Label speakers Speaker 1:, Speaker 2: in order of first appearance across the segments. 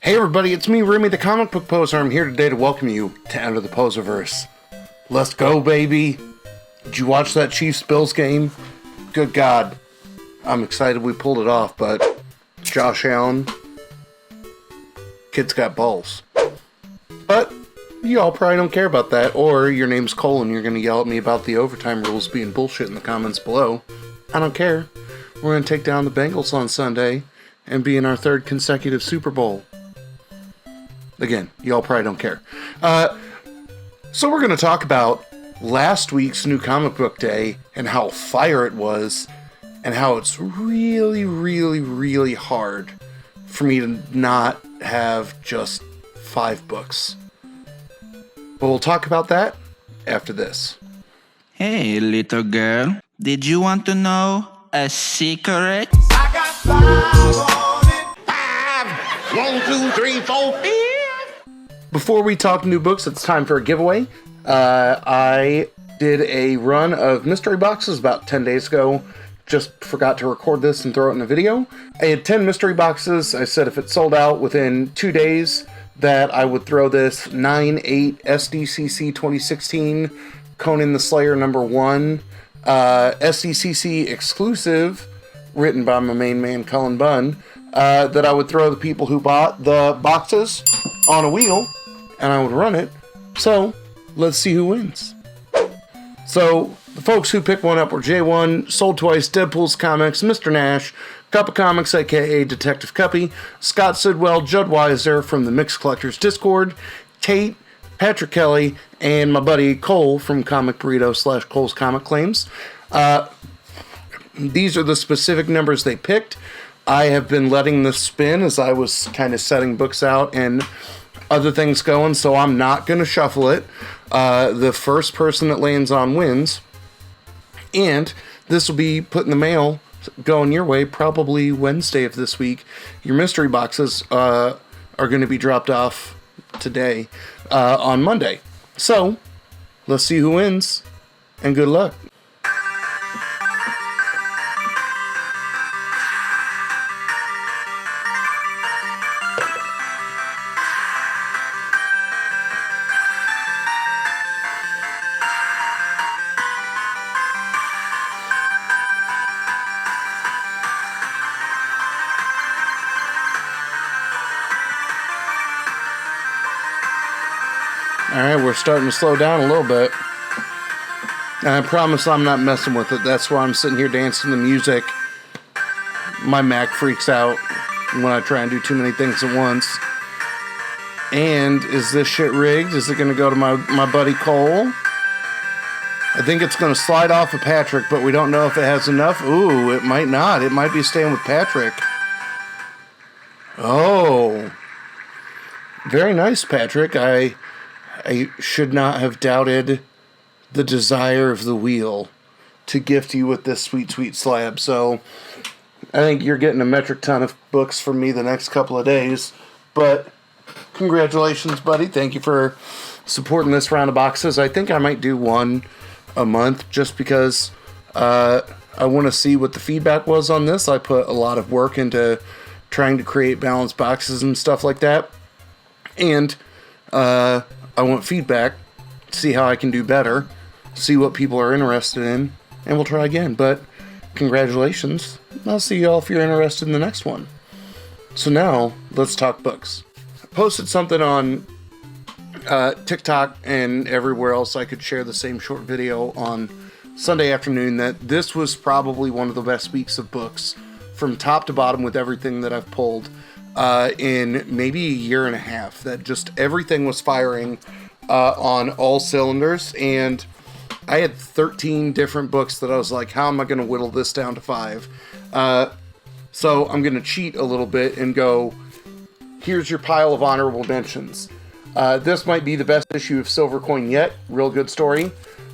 Speaker 1: Hey everybody, it's me, Remy the Comic Book Poser. I'm here today to welcome you to Enter the Poserverse. Let's go, baby! Did you watch that Chiefs-Bills game? Good God. I'm excited we pulled it off, but Josh Allen, kid's got balls. But you all probably don't care about that, or your name's Cole and you're going to yell at me about the overtime rules being bullshit in the comments below. I don't care. We're going to take down the Bengals on Sunday and be in our third consecutive Super Bowl. Again, y'all probably don't care. So we're going to talk about last week's New Comic Book Day and how fire it was and how it's really, really, really hard for me to not have just 5 books. But we'll talk about that after this.
Speaker 2: Hey, little girl. Did you want to know a secret?
Speaker 3: I got 5 on it. 5. 1, 2, 3, 4, 5.
Speaker 1: Before we talk new books, it's time for a giveaway. I did a run of mystery boxes about 10 days ago. Just forgot to record this and throw it in a video. I had 10 mystery boxes. I said if it sold out within 2 days that I would throw this 9/8 SDCC 2016 Conan the Slayer #1 SDCC exclusive, written by my main man Cullen Bunn, that I would throw the people who bought the boxes on a wheel, and I would run it. So, let's see who wins. So, the folks who picked one up were J1, Sold Twice, Deadpool's Comics, Mr. Nash, Cup of Comics, aka Detective Cuppy, Scott Sidwell, Judd Weiser from the Mixed Collectors Discord, Tate, Patrick Kelly, and my buddy Cole from Comic Burrito / Cole's Comic Claims. These are the specific numbers they picked. I have been letting this spin as I was kind of setting books out and other things going, so I'm not going to shuffle it. The first person that lands on wins. And this will be put in the mail, going your way, probably Wednesday of this week. Your mystery boxes are going to be dropped off today on Monday. So, let's see who wins, and good luck. Alright, we're starting to slow down a little bit. And I promise I'm not messing with it. That's why I'm sitting here dancing to music. My Mac freaks out when I try and do too many things at once. And is this shit rigged? Is it going to go to my buddy Cole? I think it's going to slide off of Patrick, but we don't know if it has enough. Ooh, it might not. It might be staying with Patrick. Oh. Very nice, Patrick. I should not have doubted the desire of the wheel to gift you with this sweet, sweet slab. So, I think you're getting a metric ton of books from me the next couple of days. But, congratulations, buddy. Thank you for supporting this round of boxes. I think I might do one a month just because I want to see what the feedback was on this. I put a lot of work into trying to create balanced boxes and stuff like that. And, I want feedback, see how I can do better, see what people are interested in, and we'll try again. But congratulations. I'll see y'all if you're interested in the next one. So now, let's talk books. I posted something on TikTok and everywhere else I could share the same short video on Sunday afternoon that this was probably one of the best weeks of books from top to bottom with everything that I've pulled in maybe a year and a half. That just everything was firing on all cylinders, and I had 13 different books that I was like, how am I going to whittle this down to 5? So I'm going to cheat a little bit and go, here's your pile of honorable mentions. This might be the best issue of Silver Coin yet. Real good story.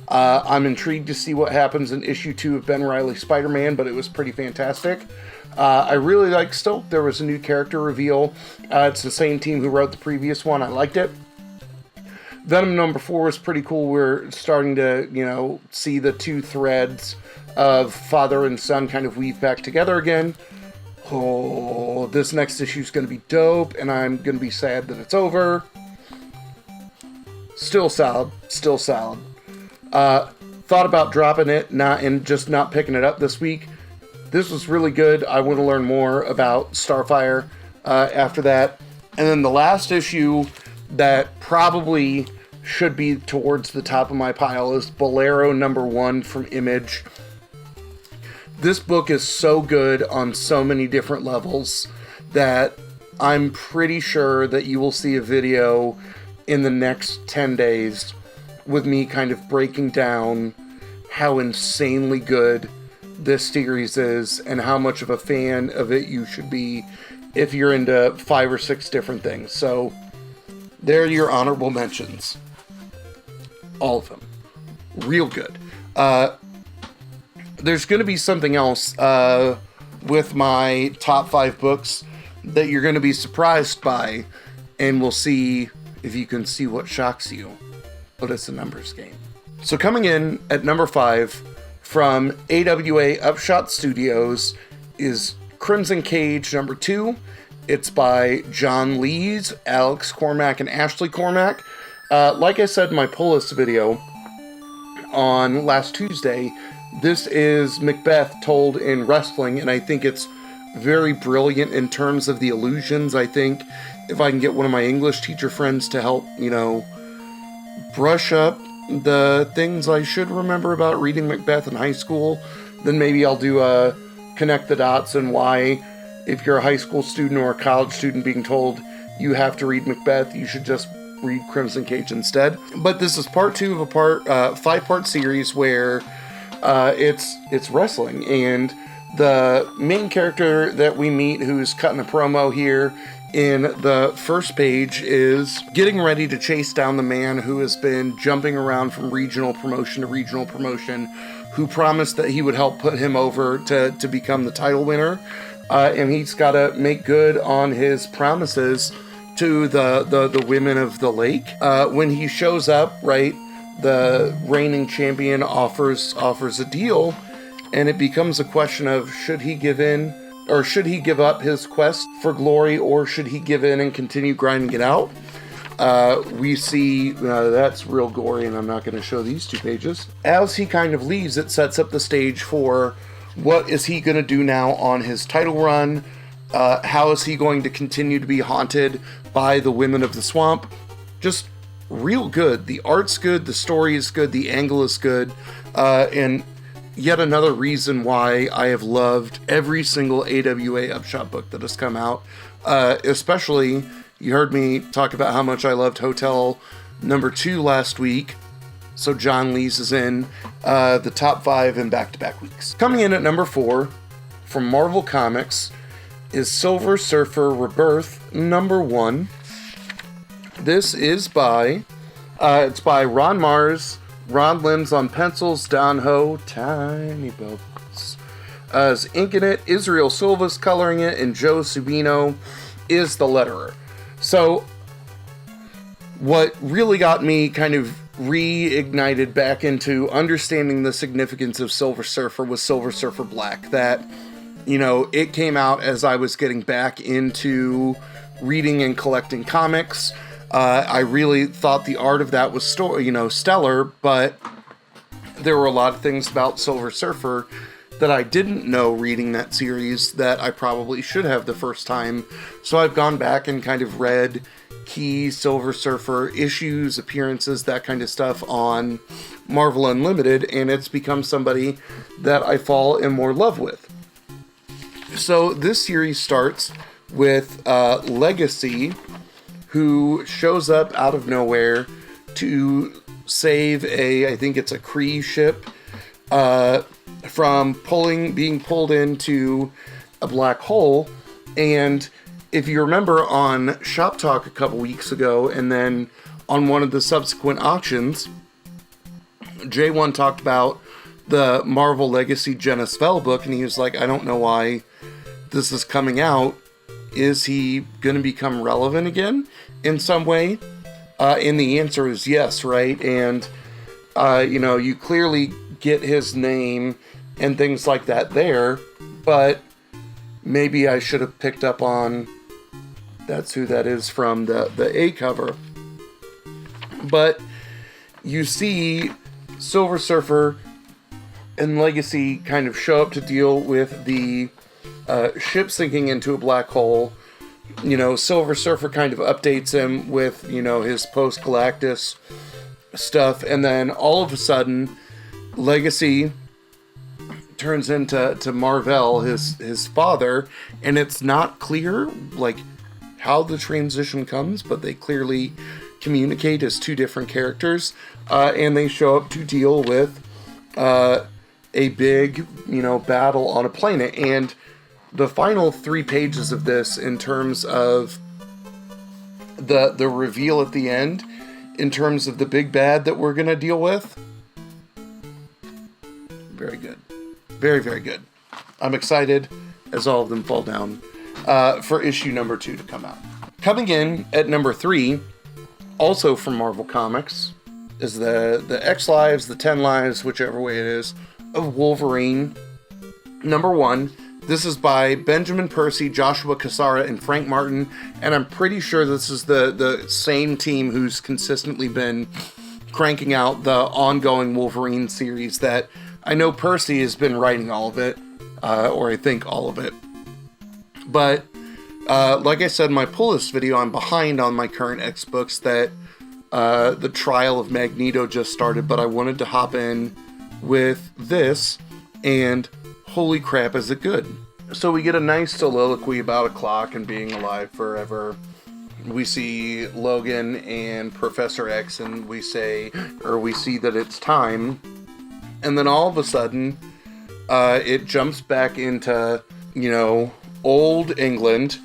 Speaker 1: I'm intrigued to see what happens in issue 2 of Ben Reilly's Spider-Man, but it was pretty fantastic. I really like Stoke. There was a new character reveal. It's the same team who wrote the previous one. I liked it. Venom #4 was pretty cool. We're starting to, see the two threads of father and son kind of weave back together again. oh, this next issue is going to be dope, and I'm going to be sad that it's over. Still solid. Thought about dropping it, just not picking it up this week. This was really good. I want to learn more about Starfire after that. And then the last issue that probably should be towards the top of my pile is Bolero #1 from Image. This book is so good on so many different levels that I'm pretty sure that you will see a video in the next 10 days with me kind of breaking down how insanely good this series is and how much of a fan of it you should be if you're into 5 or 6 different things. So there are your honorable mentions. All of them. Real good. There's going to be something else with my top 5 books that you're going to be surprised by, and we'll see if you can see what shocks you. But it's a numbers game. So coming in at number 5 from AWA Upshot Studios is Crimson Cage #2. It's by John Lees, Alex Cormack, and Ashley Cormack. Like I said in my pull list video on last Tuesday, this is Macbeth told in wrestling, and I think it's very brilliant in terms of the illusions. I think if I can get one of my English teacher friends to help, brush up the things I should remember about reading Macbeth in high school, then maybe I'll do a connect the dots and why, if you're a high school student or a college student being told you have to read Macbeth, you should just read Crimson Cage instead. But this is part 2 of a 5-part series where it's wrestling, and the main character that we meet, who's cutting a promo here in the first page, is getting ready to chase down the man who has been jumping around from regional promotion to regional promotion, who promised that he would help put him over to become the title winner. And he's got to make good on his promises to the women of the lake. When he shows up, right, the reigning champion offers a deal, and it becomes a question of should he give in, or should he give up his quest for glory, or should he give in and continue grinding it out? We see that's real gory, and I'm not going to show these 2 pages. As he kind of leaves, it sets up the stage for what is he going to do now on his title run. How is he going to continue to be haunted by the women of the swamp? Just real good. The art's good, the story is good, the angle is good, and yet another reason why I have loved every single AWA Upshot book that has come out. Especially, you heard me talk about how much I loved Hotel #2 last week. So John Lees is in the top 5 in back-to-back weeks. Coming in at number 4 from Marvel Comics is Silver Surfer Rebirth #1. This is by Ron Mars, Ron Limbs on pencils, Don Ho, tiny bubbles, is inking it, Israel Silva's coloring it, and Joe Subino is the letterer. So what really got me kind of reignited back into understanding the significance of Silver Surfer was Silver Surfer Black. That, it came out as I was getting back into reading and collecting comics. I really thought the art of that was stellar, but there were a lot of things about Silver Surfer that I didn't know reading that series that I probably should have the first time. So I've gone back and kind of read key Silver Surfer issues, appearances, that kind of stuff on Marvel Unlimited, and it's become somebody that I fall in more love with. So this series starts with Legacy, who shows up out of nowhere to save I think it's a Kree ship, from being pulled into a black hole. And if you remember on Shop Talk a couple weeks ago, and then on one of the subsequent auctions, J1 talked about the Marvel Legacy Jenna Svell book, and he was like, I don't know why this is coming out. Is he going to become relevant again in some way? And the answer is yes, right? And, you clearly get his name and things like that there, but, maybe I should have picked up on. That's who that is from the A cover. But you see Silver Surfer and Legacy kind of show up to deal with the ship sinking into a black hole. You know, Silver Surfer kind of updates him with, you know, his post-Galactus stuff, and then all of a sudden, Legacy turns into Marvel, his father, and it's not clear, like, how the transition comes, but they clearly communicate as two different characters, and they show up to deal with a big, you know, battle on a planet. And the final 3 pages of this, in terms of the reveal at the end, in terms of the big bad that we're going to deal with, very good. Very, very good. I'm excited as all of them fall down for issue number 2 to come out. Coming in at number 3, also from Marvel Comics, is the X Lives, the 10 Lives, whichever way it is, of Wolverine. Number 1. This is by Benjamin Percy, Joshua Cassara, and Frank Martin, and I'm pretty sure this is the same team who's consistently been cranking out the ongoing Wolverine series. That I know Percy has been writing all of it, or I think all of it. But like I said in my pull list video, I'm behind on my current X books. That the Trial of Magneto just started, but I wanted to hop in with this, and holy crap, is it good. So we get a nice soliloquy about a clock and being alive forever. We see Logan and Professor X, and we see that it's time. And then all of a sudden, it jumps back into, you know, old England.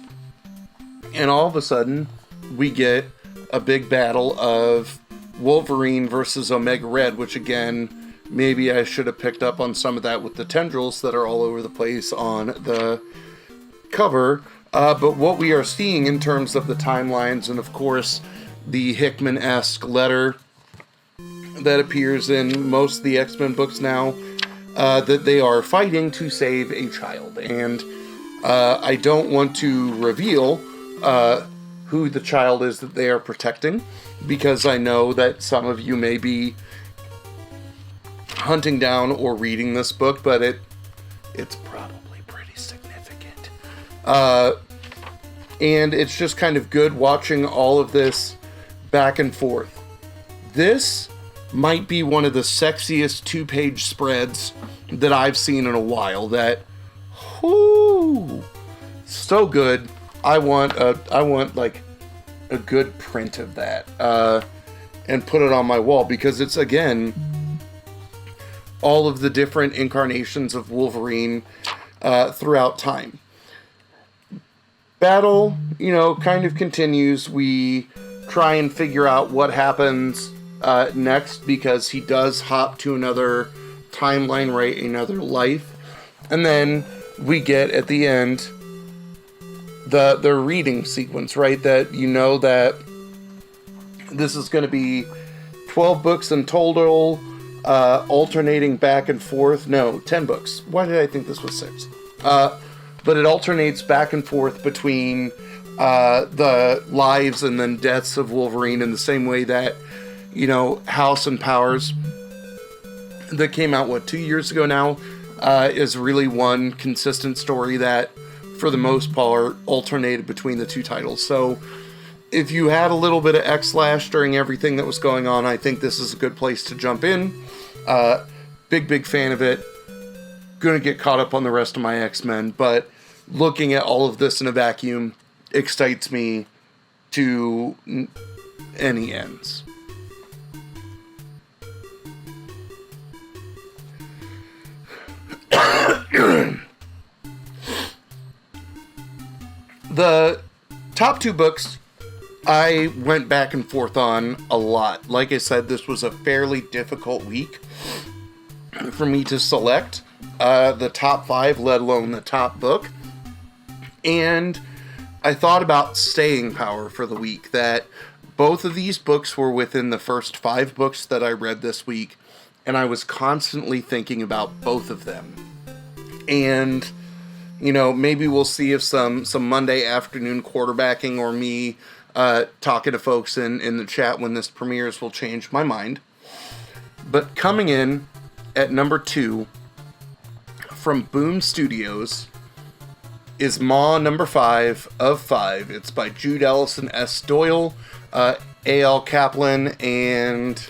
Speaker 1: And all of a sudden, we get a big battle of Wolverine versus Omega Red, which again, maybe I should have picked up on some of that with the tendrils that are all over the place on the cover. But what we are seeing in terms of the timelines, and of course, the Hickman-esque letter that appears in most of the X-Men books now, that they are fighting to save a child. And I don't want to reveal who the child is that they are protecting, because I know that some of you may be hunting down or reading this book, but it's probably pretty significant. And it's just kind of good watching all of this back and forth. This might be one of the sexiest 2-page spreads that I've seen in a while. That, whoo, so good. I want like a good print of that, and put it on my wall, because it's, again, all of the different incarnations of Wolverine throughout time. Battle, you know, kind of continues. We try and figure out what happens next, because he does hop to another timeline, right? Another life. And then we get, at the end, the reading sequence, right? That you know that this is going to be 12 books in total, alternating back and forth. No, 10 books. Why did I think this was 6? But it alternates back and forth between the lives and then deaths of Wolverine, in the same way that, you know, House and Powers, that came out, 2 years ago now, is really one consistent story that, for the most part, alternated between the 2 titles. So if you had a little bit of X-Slash during everything that was going on, I think this is a good place to jump in. Big fan of it. Gonna get caught up on the rest of my X-Men, but looking at all of this in a vacuum excites me to any ends. The top 2 books I went back and forth on a lot. Like I said, this was a fairly difficult week for me to select the top 5, let alone the top book. And I thought about staying power for the week, that both of these books were within the first 5 books that I read this week, and I was constantly thinking about both of them. And maybe we'll see if some Monday afternoon quarterbacking or me talking to folks in the chat when this premieres will change my mind. But coming in at number 2 from Boom Studios is Maw number 5 of 5. It's by Jude Ellison S. Doyle, A.L. Kaplan, and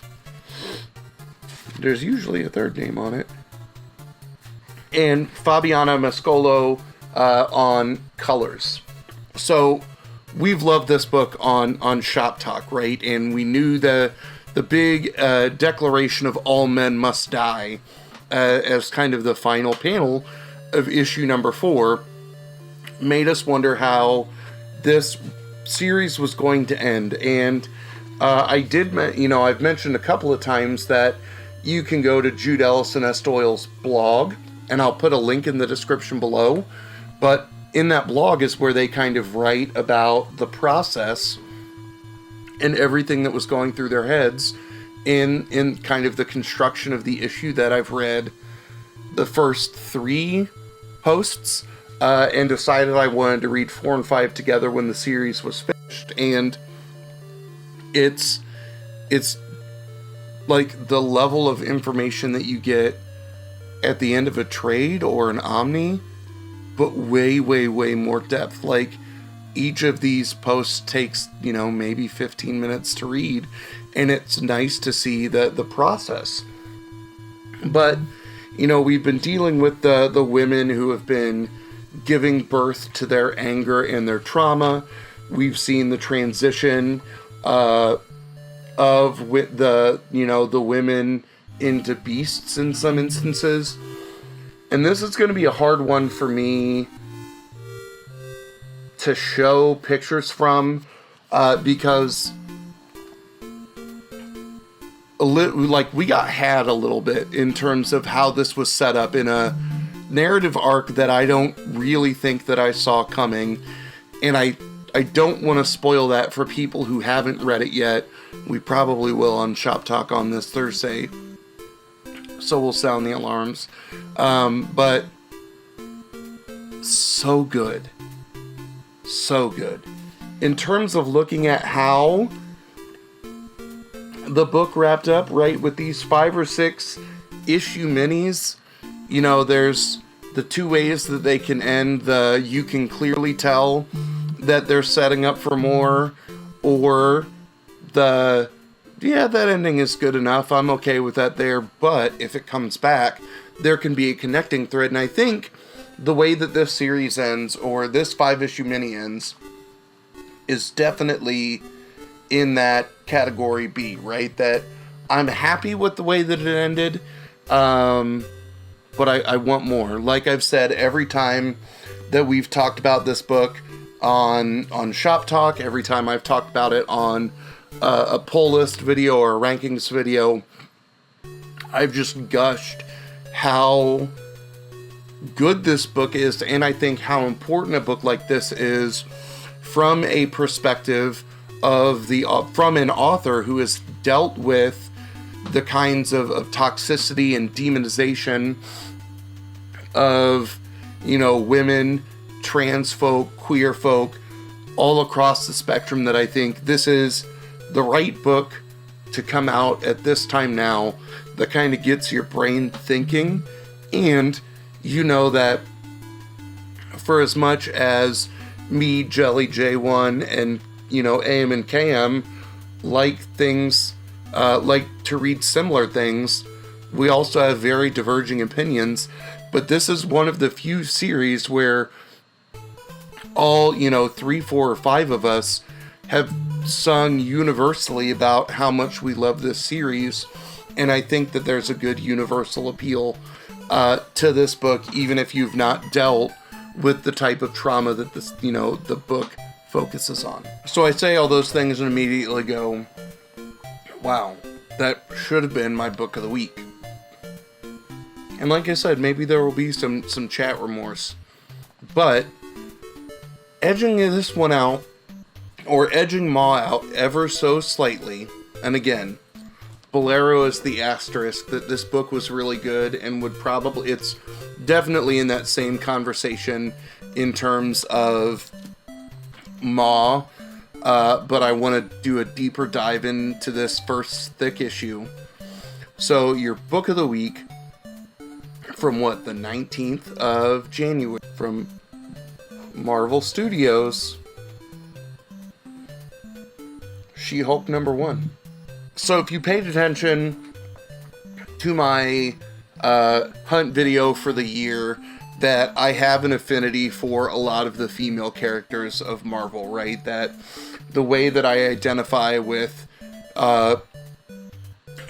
Speaker 1: there's usually a third name on it, and Fabiana Mascolo on colors. So we've loved this book on Shop Talk, right? And we knew the big declaration of all men must die as kind of the final panel of issue number 4 made us wonder how this series was going to end. And I've mentioned a couple of times that you can go to Jude Ellison S. Doyle's blog, and I'll put a link in the description below. But in that blog is where they kind of write about the process and everything that was going through their heads in kind of the construction of the issue that I've read the first 3 posts, and decided I wanted to read 4 and 5 together when the series was finished. And it's like the level of information that you get at the end of a trade or an Omni, but way, way, way more depth. Like, each of these posts takes, maybe 15 minutes to read, and it's nice to see the process. But, we've been dealing with the women who have been giving birth to their anger and their trauma. We've seen the transition of the women into beasts in some instances. And this is going to be a hard one for me to show pictures from, because we got had a little bit in terms of how this was set up in a narrative arc that I don't really think that I saw coming. And I don't want to spoil that for people who haven't read it yet. We probably will on Shop Talk on this Thursday, so we'll sound the alarms. But so good. So good. In terms of looking at how the book wrapped up, right, with these 5 or 6 issue minis, there's the 2 ways that they can end. You can clearly tell that they're setting up for more, or that ending is good enough, I'm okay with that there, but if it comes back, there can be a connecting thread. And I think the way that this series ends, or this 5-issue mini ends, is definitely in that category B, right? That I'm happy with the way that it ended, but I want more. Like I've said every time that we've talked about this book on Shop Talk, every time I've talked about it on a pull list video or a rankings video, I've just gushed how good this book is, and I think how important a book like this is from a perspective of from an author who has dealt with the kinds of toxicity and demonization of, women, trans folk, queer folk, all across the spectrum, that I think this is the right book to come out at this time now that kind of gets your brain thinking. And that for as much as me, Jelly, J1, and, AM and KM like things, like to read similar things, we also have very diverging opinions. But this is one of the few series where all, 3, 4, or 5 of us have sung universally about how much we love this series. And I think that there's a good universal appeal to this book, even if you've not dealt with the type of trauma that this, the book focuses on. So I say all those things and immediately go, wow, that should have been my book of the week. And like I said, maybe there will be some chat remorse. But edging this one out, or edging Maw out ever so slightly, and again, Bolero is the asterisk that this book was really good and would probably, it's definitely in that same conversation in terms of Ma, but I want to do a deeper dive into this first thick issue. So your book of the week from what, the 19th of January, from Marvel Studios, She-Hulk #1. So if you paid attention to my hunt video for the year, that I have an affinity for a lot of the female characters of Marvel, right? That the way that I identify with the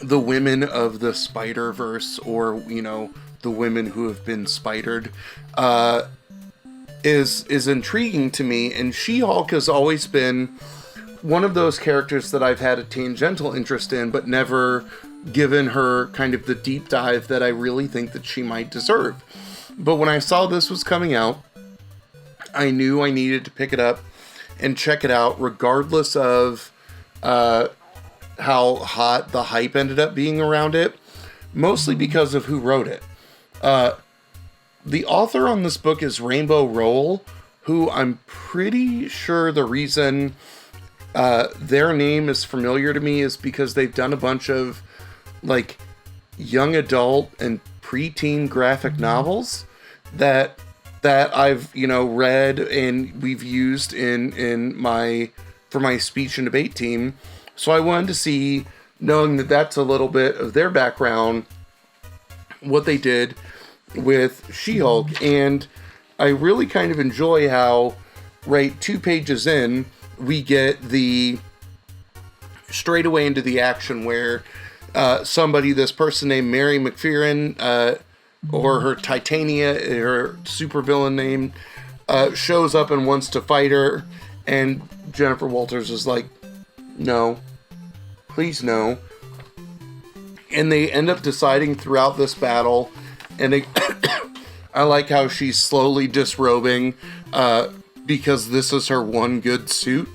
Speaker 1: women of the Spider-Verse, or, you know, the women who have been spidered, is intriguing to me. And She-Hulk has always been one of those characters that I've had a tangential interest in, but never given her kind of the deep dive that I really think that she might deserve. But when I saw this was coming out, I knew I needed to pick it up and check it out, regardless of how hot the hype ended up being around it, mostly because of who wrote it. The author on this book is Rainbow Rowell, who I'm pretty sure the reason their name is familiar to me is because they've done a bunch of like young adult and preteen graphic novels that I've, you know, read and we've used for my speech and debate team. So I wanted to see, knowing that that's a little bit of their background, what they did with She-Hulk. And I really kind of enjoy how, right, 2 pages in, we get straight away into the action where this person named Mary McFerrin, or her Titania, her supervillain name, shows up and wants to fight her, and Jennifer Walters is like, no, please no. And they end up deciding throughout this battle, and I like how she's slowly disrobing, because this is her one good suit,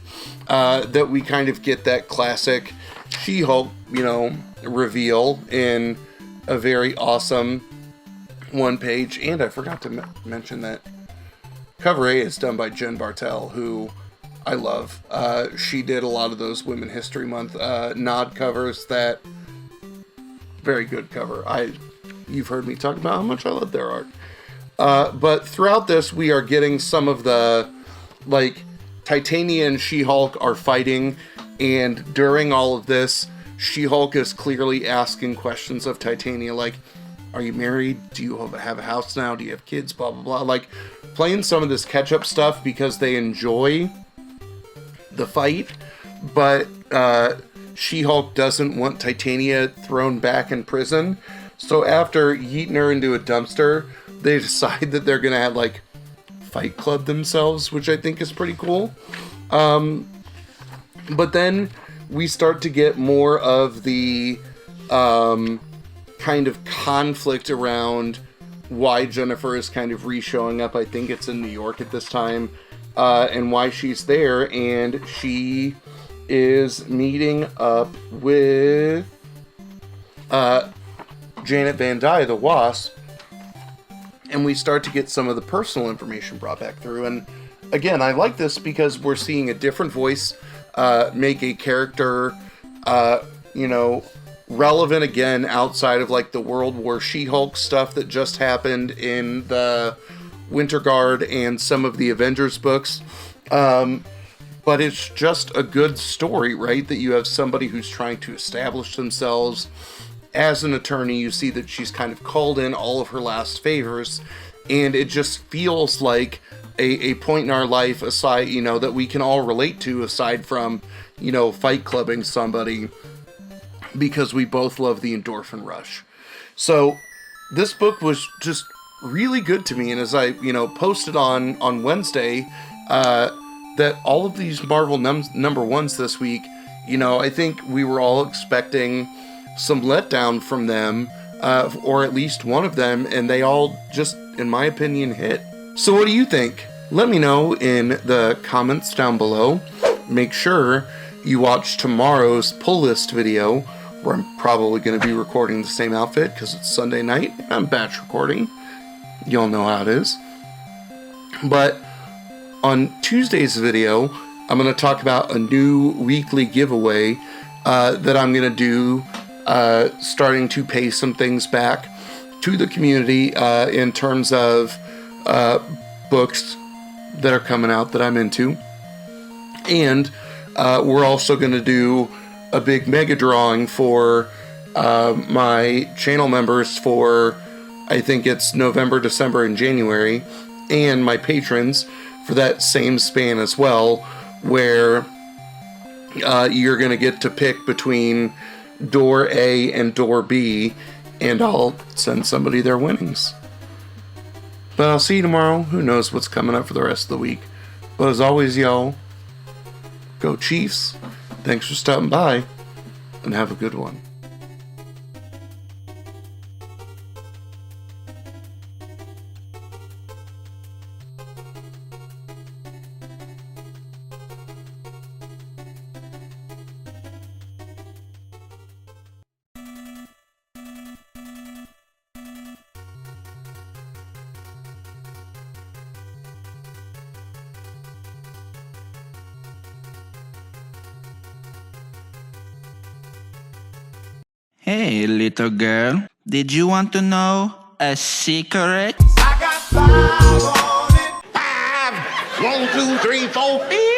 Speaker 1: that we kind of get that classic She-Hulk, you know, reveal in a very awesome 1 page. And I forgot to mention that cover A is done by Jen Bartel, who I love. She did a lot of those Women History Month nod covers. That very good cover. You've heard me talk about how much I love their art. But throughout this, we are getting some of the, like, Titania and She-Hulk are fighting, and during all of this, She-Hulk is clearly asking questions of Titania, like, are you married? Do you have a house now? Do you have kids? Blah, blah, blah. Like, playing some of this catch-up stuff because they enjoy the fight, but She-Hulk doesn't want Titania thrown back in prison. So after yeeting her into a dumpster, they decide that they're going to have, like, Fight Club themselves, which I think is pretty cool. But then we start to get more of the kind of conflict around why Jennifer is kind of re-showing up. I think it's in New York at this time, and why she's there. And she is meeting up with Janet Van Dyne, the Wasp, and we start to get some of the personal information brought back through. And again, I like this because we're seeing a different voice make a character, you know, relevant again outside of like the World War She-Hulk stuff that just happened in the Winter Guard and some of the Avengers books. But it's just a good story, right? That you have somebody who's trying to establish themselves as an attorney. You see that she's kind of called in all of her last favors, and it just feels like a point in our life, aside, you know, that we can all relate to, aside from, you know, fight clubbing somebody, because we both love the endorphin rush. So this book was just really good to me, and as I, you know, posted on Wednesday, that all of these Marvel number ones this week, you know, I think we were all expecting some letdown from them, or at least one of them, and they all just, in my opinion, hit. So what do you think? Let me know in the comments down below. Make sure you watch tomorrow's pull list video, where I'm probably going to be recording the same outfit because it's Sunday night. I'm batch recording. Y'all know how it is. But on Tuesday's video, I'm going to talk about a new weekly giveaway that I'm going to do, starting to pay some things back to the community in terms of books that are coming out that I'm into. And we're also going to do a big mega drawing for my channel members for, I think it's November, December, and January, and my patrons for that same span as well, where you're going to get to pick between door A and door B, and I'll send somebody their winnings. But I'll see you tomorrow. Who knows what's coming up for the rest of the week. But as always, y'all, go Chiefs. Thanks for stopping by, and have a good one.
Speaker 2: Hey, little girl, did you want to know a secret?
Speaker 3: I got 5 on it. 5, 1, 2, 3, 4, 5.